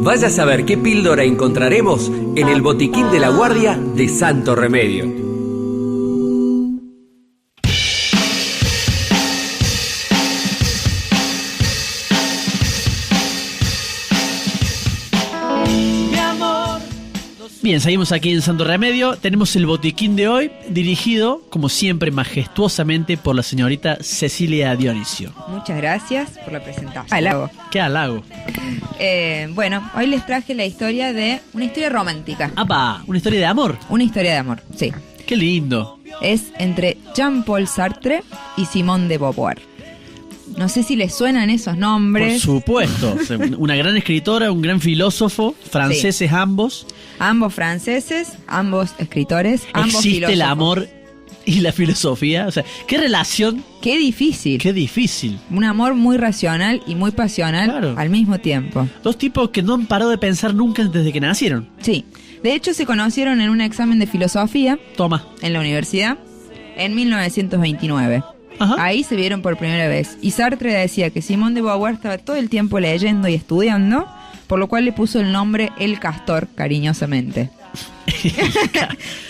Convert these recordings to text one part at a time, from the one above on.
Vaya a saber qué píldora encontraremos en el botiquín de la guardia de Santo Remedio. Bien, seguimos aquí en Santo Remedio. Tenemos el botiquín de hoy, dirigido, como siempre, majestuosamente por la señorita Cecilia Dionisio. Muchas gracias por la presentación. Halago. ¡Qué halago! Bueno, hoy les traje la historia de una historia romántica. ¡Apa! ¿Una historia de amor? Una historia de amor, sí. ¡Qué lindo! Es entre Jean-Paul Sartre y Simone de Beauvoir. No sé si les suenan esos nombres. Por supuesto. Una gran escritora, un gran filósofo, franceses sí. Ambos. Ambos franceses, ambos escritores, ambos ¿Existe filósofos? El amor y la filosofía? O sea, ¿qué relación? Qué difícil. Qué difícil. Un amor muy racional y muy pasional claro. Al mismo tiempo. Dos tipos que no han parado de pensar nunca desde que nacieron. Sí. De hecho, se conocieron en un examen de filosofía. Toma. En la universidad, en 1929. Ajá. Ahí se vieron por primera vez. Y Sartre decía que Simone de Beauvoir estaba todo el tiempo leyendo y estudiando, por lo cual le puso el nombre El Castor, cariñosamente.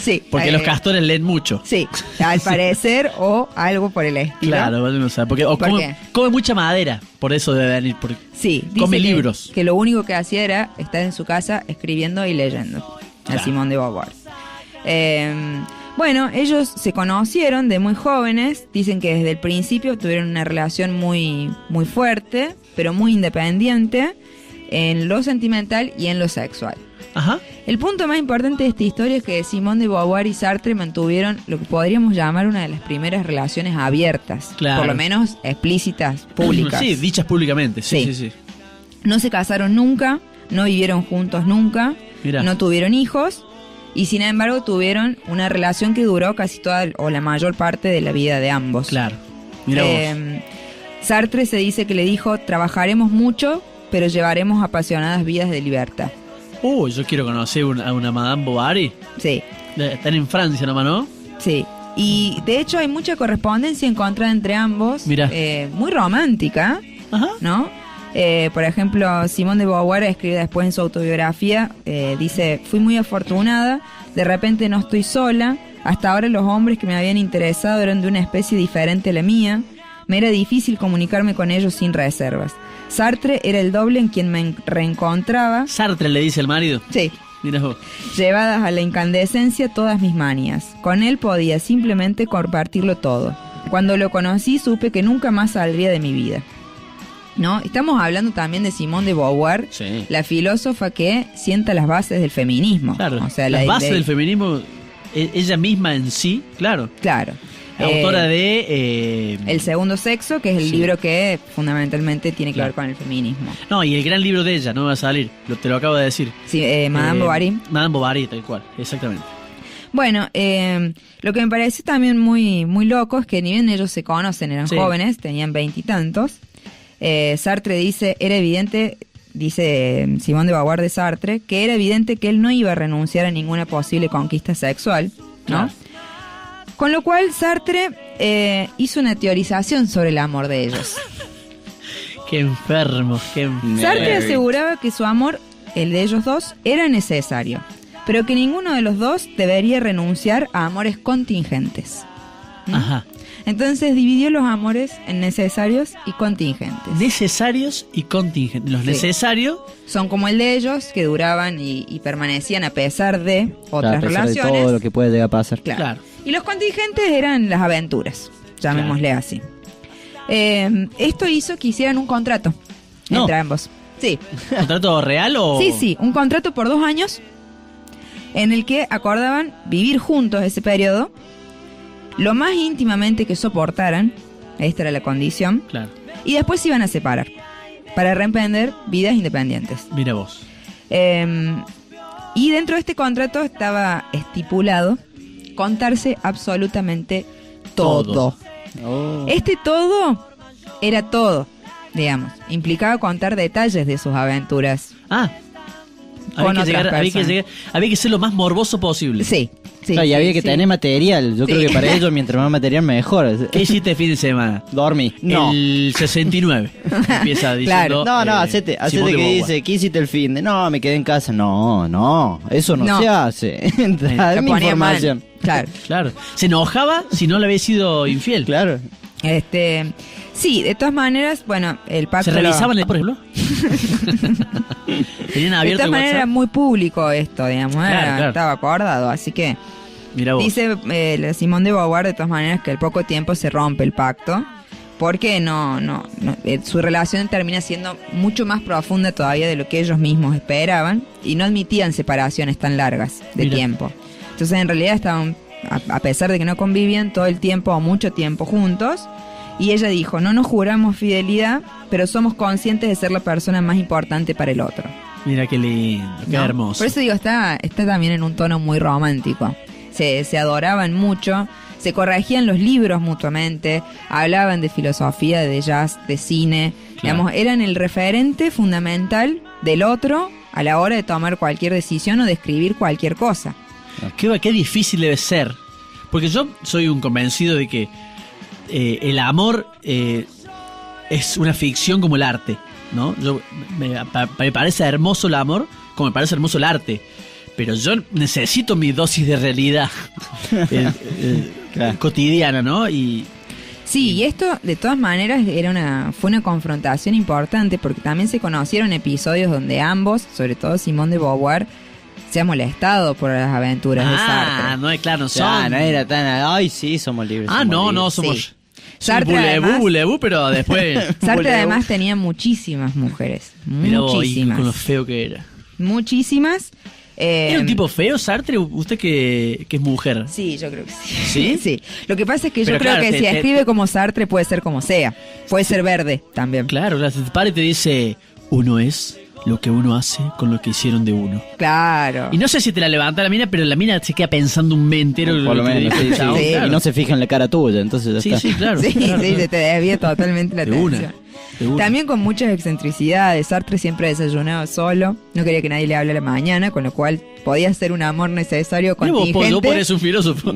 Sí. Porque los castores leen mucho. Sí, al parecer, o algo por el estilo. Claro, o sea, porque come mucha madera, por eso debe venir. Sí, come libros. Que lo único que hacía era estar en su casa escribiendo y leyendo. Claro. A Simone de Beauvoir. Bueno, ellos se conocieron de muy jóvenes, dicen que desde el principio tuvieron una relación muy, muy fuerte, pero muy independiente en lo sentimental y en lo sexual. Ajá. El punto más importante de esta historia es que Simone de Beauvoir y Sartre mantuvieron lo que podríamos llamar una de las primeras relaciones abiertas, claro. Por lo menos explícitas, públicas. Sí, dichas públicamente, sí. No se casaron nunca, no vivieron juntos nunca, Mirá. No tuvieron hijos. Y sin embargo tuvieron una relación que duró casi toda o la mayor parte de la vida de ambos. Claro. Mirá vos. Sartre se dice que le dijo: trabajaremos mucho, pero llevaremos apasionadas vidas de libertad. Yo quiero conocer a una Madame Bovary. Sí. Están en Francia nomás, ¿no? Sí. Y de hecho hay mucha correspondencia encontrada entre ambos. Mirá. Muy romántica. Ajá. ¿No? Por ejemplo, Simone de Beauvoir escribe después en su autobiografía, dice: fui muy afortunada, de repente no estoy sola, hasta ahora los hombres que me habían interesado eran de una especie diferente a la mía, me era difícil comunicarme con ellos sin reservas. Sartre era el doble en quien me reencontraba. ¿Sartre le dice al marido? Sí. Mirá vos. Llevadas a la incandescencia todas mis manías. Con él podía simplemente compartirlo todo. Cuando lo conocí supe que nunca más saldría de mi vida. ¿No? Estamos hablando también de Simone de Beauvoir, sí. La filósofa que sienta las bases del feminismo. Claro, o sea, las bases del feminismo, ella misma en sí, claro. Claro. Autora de... El segundo sexo, que es el sí. libro que fundamentalmente tiene que claro. ver con el feminismo. No, y el gran libro de ella, no va a salir, te lo acabo de decir. Sí, Madame Bovary. Madame Bovary, tal cual, exactamente. Bueno, lo que me parece también muy, muy loco es que ni bien ellos se conocen, eran sí. jóvenes, tenían 20 y tantos. Sartre dice, era evidente, dice Simone de Beauvoir de Sartre, que era evidente que él no iba a renunciar a ninguna posible conquista sexual, ¿no? Claro. Con lo cual Sartre hizo una teorización sobre el amor de ellos. Qué enfermo, Sartre aseguraba que su amor, el de ellos dos, era necesario, pero que ninguno de los dos debería renunciar a amores contingentes. Ajá. Entonces dividió los amores en necesarios y contingentes. Necesarios y contingentes. Los sí. necesarios son como el de ellos, que duraban y permanecían a pesar de otras relaciones. A pesar de todo lo que puede llegar a pasar. Claro. Y los contingentes eran las aventuras, llamémosle claro. así. Esto hizo que hicieran un contrato entre ambos. Sí. ¿Contrato real o...? Sí, un contrato por 2 años en el que acordaban vivir juntos ese periodo, lo más íntimamente que soportaran, esta era la condición, claro. Y después se iban a separar para reemprender vidas independientes. Mira vos. Y dentro de este contrato estaba estipulado contarse absolutamente todo. Oh. Este todo era todo, digamos. Implicaba contar detalles de sus aventuras. Había que ser lo más morboso posible. Sí. Sí, Claro, y sí, había que sí. tener material. Yo Sí. creo que para ellos, mientras más material, mejor. ¿Qué hiciste el fin de semana? Dormí. No. El 69. Empieza diciendo. No, hacete Simón de que Beauvoir. dice, ¿qué hiciste el fin de? No, me quedé en casa. No, eso no, No. se hace. La Dame ponía información. mal. Claro. Claro. Se enojaba si no le había sido infiel. Claro. Sí, de todas maneras, bueno, el pacto... ¿Se revisaban, por ejemplo? Tenían De abierto todas el maneras era WhatsApp. muy público esto, digamos, Claro. estaba acordado, así que... Mira vos. Dice Simón de Beauvoir, de todas maneras, que al poco tiempo se rompe el pacto, porque su relación termina siendo mucho más profunda todavía de lo que ellos mismos esperaban, y no admitían separaciones tan largas de Mira. tiempo. Entonces, en realidad estaban, a pesar de que no convivían todo el tiempo o mucho tiempo juntos, y ella dijo, no nos juramos fidelidad, pero somos conscientes de ser la persona más importante para el otro. Mira qué lindo, qué ¿No? hermoso. Por eso digo, está también en un tono muy romántico. Se adoraban mucho, se corregían los libros mutuamente, hablaban de filosofía, de jazz, de cine. Claro. Digamos, eran el referente fundamental del otro a la hora de tomar cualquier decisión o de escribir cualquier cosa. Qué difícil debe ser. Porque yo soy un convencido de que el amor es una ficción como el arte, ¿no? Me parece hermoso el amor como me parece hermoso el arte. Pero yo necesito mi dosis de realidad Claro. cotidiana, ¿no? Y Sí, y esto de todas maneras fue una confrontación importante porque también se conocieron episodios donde ambos, sobre todo Simón de Beauvoir, se ha molestado por las aventuras de Sartre. no es claro, no Ya, son. no era tan. Ay, sí, somos libres. Ah, somos no, libres. no, somos. Sí. Sí, Sartre, además- bulebú, pero después. Sartre bulebú. además tenía muchísimas mujeres, Mirá vos, y muchísimas, con lo feo que era. muchísimas. ¿Era un tipo feo, Sartre? ¿Usted que es mujer? Sí, yo creo que sí. ¿Sí? Sí. Lo que pasa es que yo Pero creo claro, que si te- escribe como Sartre puede ser como sea. Puede ser verde también. Claro, la te para y te dice: uno es lo que uno hace con lo que hicieron de uno. Claro. Y no sé si te la levanta la mina, pero la mina se queda pensando un mes entero. Por lo que le menos, dijo sí, el sí. chabón, Sí. claro. Y no se fija en la cara tuya, entonces ya Sí, está. sí, claro. Sí, claro, sí, claro. se te desvía totalmente la De atención. una. De una. También con muchas excentricidades. Sartre siempre desayunaba solo. No quería que nadie le hable a la mañana, con lo cual podía ser un amor necesario Mira vos, contingente. yo por eso un filósofo.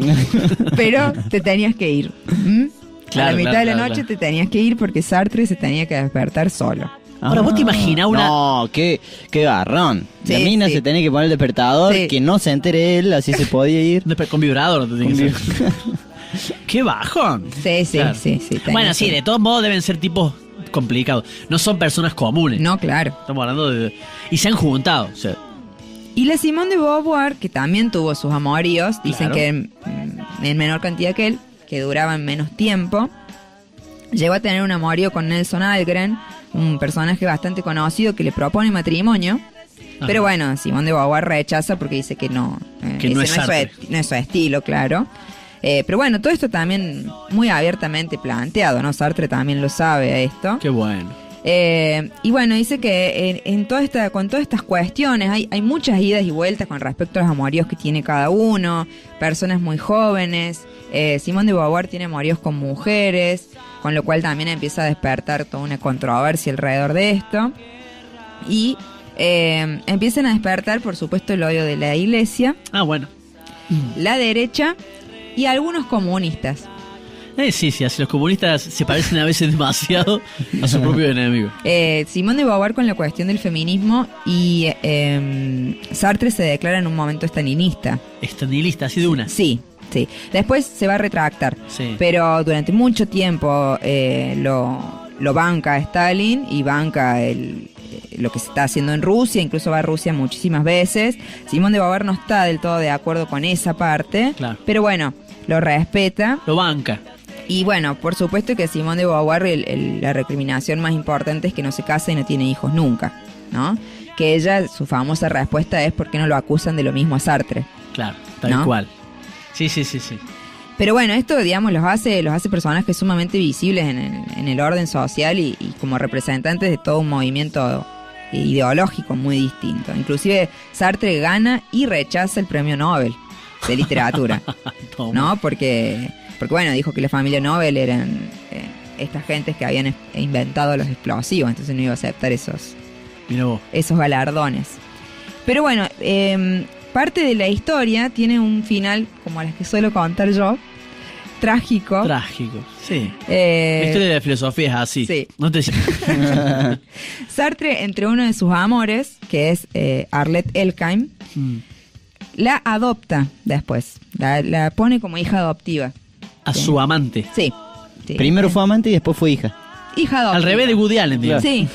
Pero te tenías que ir. ¿Mm? A Claro, la mitad claro, de la claro, noche claro. te tenías que ir porque Sartre se tenía que despertar solo. Ahora, ¿vos te imaginás una...? No, qué garrón. La Sí, mina sí. se tenía que poner el despertador, Sí. que no se entere él, así se podía ir. Con vibrador, te tiene que ser. ¡Qué bajón! Sí, sí, Claro. sí, sí. Bueno, tenía sí, que- de todos modos deben ser tipos complicados. No son personas comunes. No, claro. Estamos hablando de... Y se han juntado. O sea, Y la Simone de Beauvoir, que también tuvo sus amoríos, dicen Claro. que en menor cantidad que él, que duraban menos tiempo, llegó a tener un amorío con Nelson Algren, un personaje bastante conocido que le propone matrimonio. Ajá. Pero bueno, Simone de Beauvoir rechaza porque dice que no, Que no ese es Sartre. no es su estilo, claro. Pero bueno, todo esto también muy abiertamente planteado, ¿no? Sartre también lo sabe esto. qué bueno. Y bueno, dice que con todas estas cuestiones hay muchas idas y vueltas con respecto a los amoríos que tiene cada uno, personas muy jóvenes. Simone de Beauvoir tiene amoríos con mujeres, con lo cual también empieza a despertar toda una controversia alrededor de esto. Y empiezan a despertar, por supuesto, el odio de la iglesia, Ah, bueno. la derecha y algunos comunistas. Sí, así los comunistas se parecen a veces demasiado a su propio enemigo. Simone de Beauvoir con la cuestión del feminismo y Sartre se declara en un momento estalinista. Estanilista, así de una. Sí, sí. Después se va a retractar. Sí. Pero durante mucho tiempo lo banca Stalin y banca lo que se está haciendo en Rusia. Incluso va a Rusia muchísimas veces. Simone de Beauvoir no está del todo de acuerdo con esa parte. Claro. Pero bueno, lo respeta. Lo banca. Y bueno, por supuesto que Simone de Beauvoir la recriminación más importante es que no se casa y no tiene hijos nunca, ¿no? Que ella, su famosa respuesta es ¿por qué no lo acusan de lo mismo a Sartre? Claro, tal ¿No? cual. Sí. Pero bueno, esto, digamos, los hace personajes sumamente visibles en el orden social y como representantes de todo un movimiento ideológico muy distinto. Inclusive Sartre gana y rechaza el premio Nobel de literatura, Toma. ¿no? Porque bueno, dijo que la familia Nobel eran estas gentes que habían inventado los explosivos, entonces no iba a aceptar esos Mirá vos. galardones. Pero bueno, parte de la historia tiene un final, como las que suelo contar yo, trágico. Trágico, sí. La historia de la filosofía es así. Sí. No te... Sartre, entre uno de sus amores, que es Arlette Elkheim, la adopta después. La pone como hija adoptiva. A su amante. Sí. Sí. Primero fue amante y después fue hija. Hija adoptiva. Al revés de Woody Allen, digamos. Sí.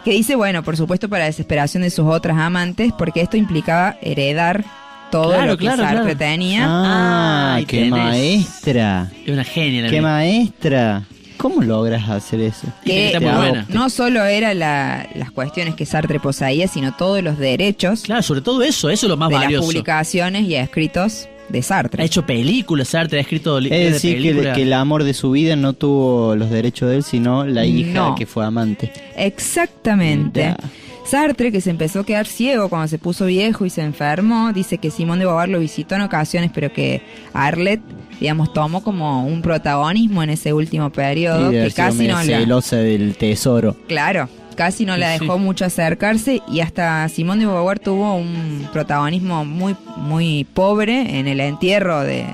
Que dice, bueno, por supuesto, para desesperación de sus otras amantes, porque esto implicaba heredar todo lo que Sartre tenía. ¡Qué tenés. maestra! Es una genia. La ¡Qué mina. maestra! ¿Cómo logras hacer eso? Que Está muy buena. no solo era las cuestiones que Sartre poseía, sino todos los derechos Claro, sobre todo eso es lo más de valioso. las publicaciones y escritos de Sartre. Ha hecho películas, Sartre ha escrito Es de decir, películas. que el amor de su vida no tuvo los derechos de él, sino la hija No. que fue amante. Exactamente. Mirá. Sartre, que se empezó a quedar ciego cuando se puso viejo y se enfermó, dice que Simone de Beauvoir lo visitó en ocasiones, pero que Arlette, digamos, tomó como un protagonismo en ese último periodo, Y que casi no la... celosa del tesoro. Claro, casi no la Sí. dejó mucho acercarse, y hasta Simone de Beauvoir tuvo un protagonismo muy, muy pobre en el entierro de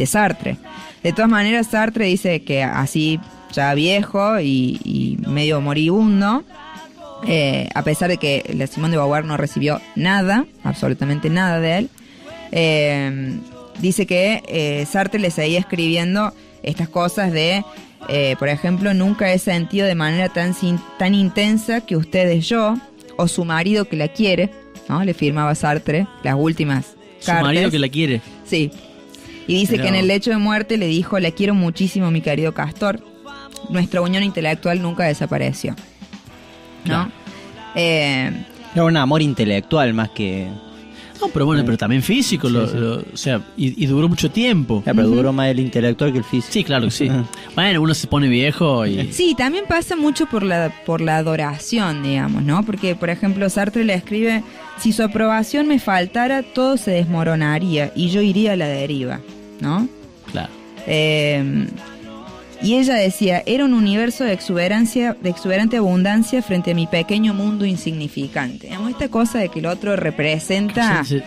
Sartre. De todas maneras, Sartre dice que así, ya viejo y medio moribundo, a pesar de que la Simone de Beauvoir no recibió nada, absolutamente nada de él, dice que Sartre le seguía escribiendo estas cosas de, por ejemplo, nunca he sentido de manera tan intensa que usted es yo, o su marido que la quiere, ¿no? Le firmaba Sartre las últimas Su cartas. marido que la quiere. Sí. Y dice Pero- que en el lecho de muerte le dijo, la quiero muchísimo, mi querido Castor. Nuestra unión intelectual nunca desapareció. ¿No? Claro. Era un amor intelectual más que... No, pero bueno, pero también físico, Sí, o sea, y duró mucho tiempo. Pero duró más el intelectual que el físico. Sí, claro que sí. Bueno, uno se pone viejo y... Sí, también pasa mucho por la adoración, digamos, ¿no? Porque, por ejemplo, Sartre le escribe, si su aprobación me faltara, todo se desmoronaría y yo iría a la deriva, ¿no? Claro. Y ella decía, era un universo de exuberante abundancia frente a mi pequeño mundo insignificante. Digamos, esta cosa de que el otro representa Se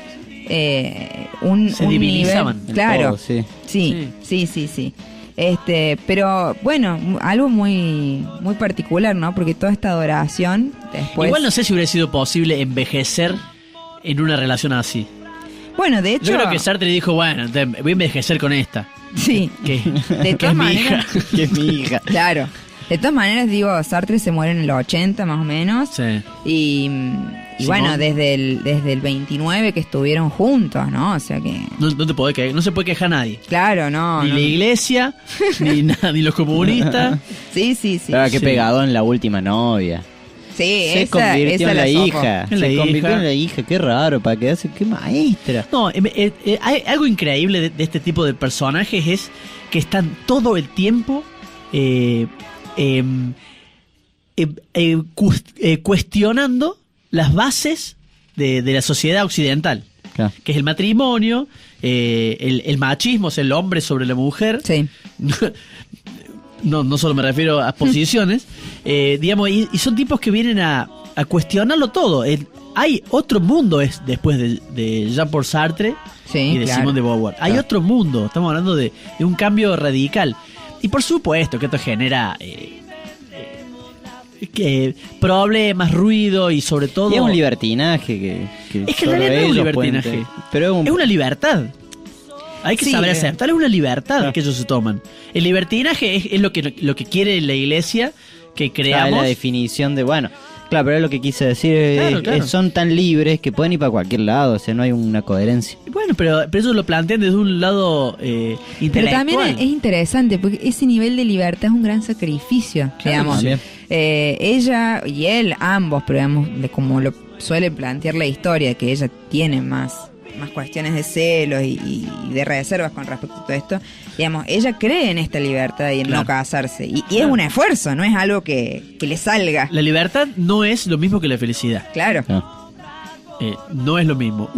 un divinizaban. nivel. Claro, Todo, sí. sí. Pero bueno, algo muy, muy particular, ¿no? Porque toda esta adoración después. Igual no sé si hubiera sido posible envejecer en una relación así. Bueno, de hecho. Yo creo que Sartre dijo, bueno, voy a envejecer con esta. Sí. Que, De que todas es mi maneras. hija. Que es mi hija. Claro. De todas maneras, digo, Sartre se muere en el 80 más o menos. Sí. Y Simón. bueno, desde el 29 que estuvieron juntos, ¿no? O sea que. No te podés quejar, no se puede quejar nadie. Claro, no. Ni no. la iglesia, ni nada, ni los comunistas. Sí. Claro, que Sí. pegado en la última novia. Sí, Se convirtió en la sopo. hija. En la Se convirtió hija. en la hija. Qué raro, para quedarse. Qué maestra. No, hay algo increíble de este tipo de personajes es que están todo el tiempo cuestionando las bases de la sociedad occidental, Claro. que es el matrimonio, el machismo, es el hombre sobre la mujer. Sí. No solo me refiero a posiciones, digamos, y son tipos que vienen a cuestionarlo todo. Hay otro mundo después de Jean-Paul Sartre Sí, y de claro. Simone de Beauvoir. Hay otro mundo, estamos hablando de un cambio radical. Y por supuesto que esto genera problemas, ruido y sobre todo... Y es un libertinaje que Es que en solo realidad no es un ellos pueden libertinaje. tener. Pero es un... Es una libertad. Hay que Sí, saber aceptar, es una libertad Claro. que ellos se toman. El libertinaje es lo que quiere la iglesia que Claro, creamos. la definición de, bueno, claro, pero es lo que quise decir, Claro. son tan libres que pueden ir para cualquier lado, o sea, no hay una coherencia. Bueno, pero ellos lo plantean desde un lado Pero intelectual. también es interesante porque ese nivel de libertad es un gran sacrificio, digamos. también. Ella y él, ambos, pero digamos, como lo suele plantear la historia, que ella tiene más cuestiones de celos y de reservas con respecto a todo esto, digamos, ella cree en esta libertad y en Claro. no casarse. Y es un esfuerzo, no es algo que le salga. La libertad no es lo mismo que la felicidad. Claro. No es lo mismo.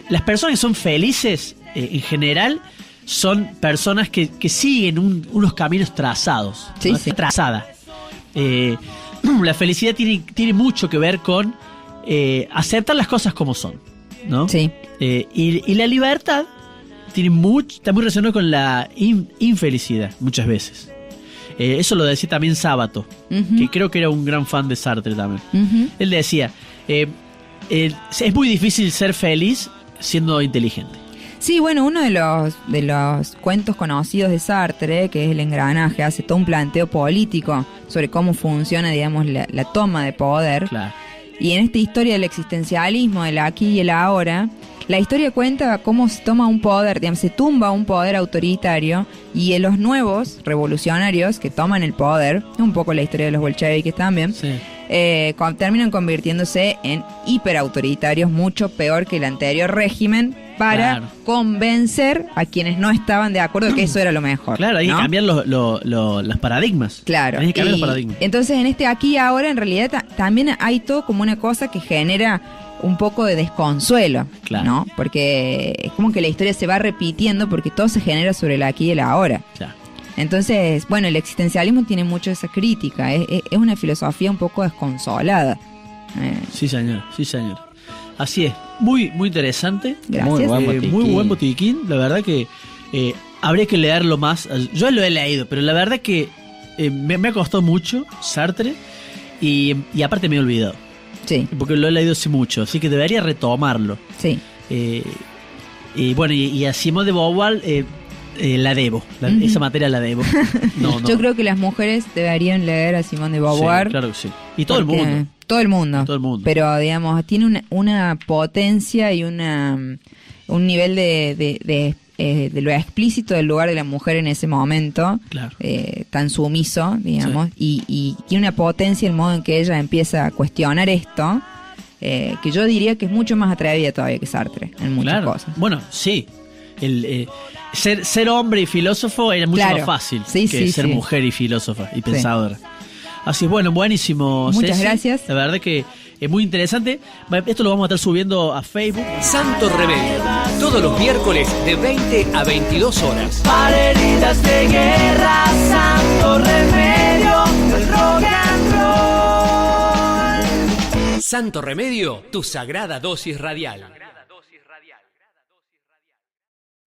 Las personas que son felices, en general, son personas que siguen unos caminos trazados. Sí, ¿no? sí. Trazada. La felicidad tiene mucho que ver con aceptar las cosas como son, ¿no? Sí. Y la libertad está muy relacionado con la infelicidad, muchas veces. Eso lo decía también Sábato, que creo que era un gran fan de Sartre también. Él decía, es muy difícil ser feliz siendo inteligente. Sí, bueno, uno de los cuentos conocidos de Sartre, que es El engranaje, hace todo un planteo político sobre cómo funciona, digamos, la toma de poder. Claro. Y en esta historia del existencialismo, del aquí y el ahora, la historia cuenta cómo se toma un poder, digamos, se tumba un poder autoritario, y en los nuevos revolucionarios que toman el poder, un poco la historia de los bolcheviques también, Sí. terminan convirtiéndose en hiperautoritarios, mucho peor que el anterior régimen, para convencer a quienes no estaban de acuerdo que eso era lo mejor. Claro, hay que cambiar los paradigmas. Claro. Hay que cambiar los paradigmas. Entonces, en este aquí y ahora, en realidad, también hay todo como una cosa que genera un poco de desconsuelo, Claro. ¿no? Porque es como que la historia se va repitiendo porque todo se genera sobre el aquí y el ahora. Claro. Entonces, bueno, el existencialismo tiene mucho esa crítica, es una filosofía un poco desconsolada. Sí, señor, sí, señor. Así es, muy, muy interesante. Gracias. Muy buen botiquín. Muy buen botiquín. La verdad que habría que leerlo más. Yo lo he leído, pero la verdad que me ha costado mucho Sartre y aparte me he olvidado. Sí, Porque lo he leído hace mucho, así que debería retomarlo. sí. Y bueno, y a Simone de Beauvoir la debo. Esa materia la debo. No. Yo creo que las mujeres deberían leer a Simone de Beauvoir. Sí, claro que sí. Y todo el porque- mundo. Todo el mundo. Todo el mundo. Pero, digamos, tiene una potencia y un nivel de lo explícito del lugar de la mujer en ese momento, Claro. tan sumiso, digamos, y tiene una potencia el modo en que ella empieza a cuestionar esto, que yo diría que es mucho más atrevida todavía que Sartre en muchas Claro. cosas. Bueno, sí. Ser hombre y filósofo era mucho Claro. más fácil Sí, que sí, ser sí. mujer y filósofa y pensadora. Así es, bueno, buenísimo. Muchas Ceci. gracias. La verdad que es muy interesante. Esto lo vamos a estar subiendo a Facebook. Santo Remedio, todos los miércoles de 20 a 22 horas. Para heridas de guerra, santo remedio del rock and roll. Santo Remedio, tu sagrada dosis radial.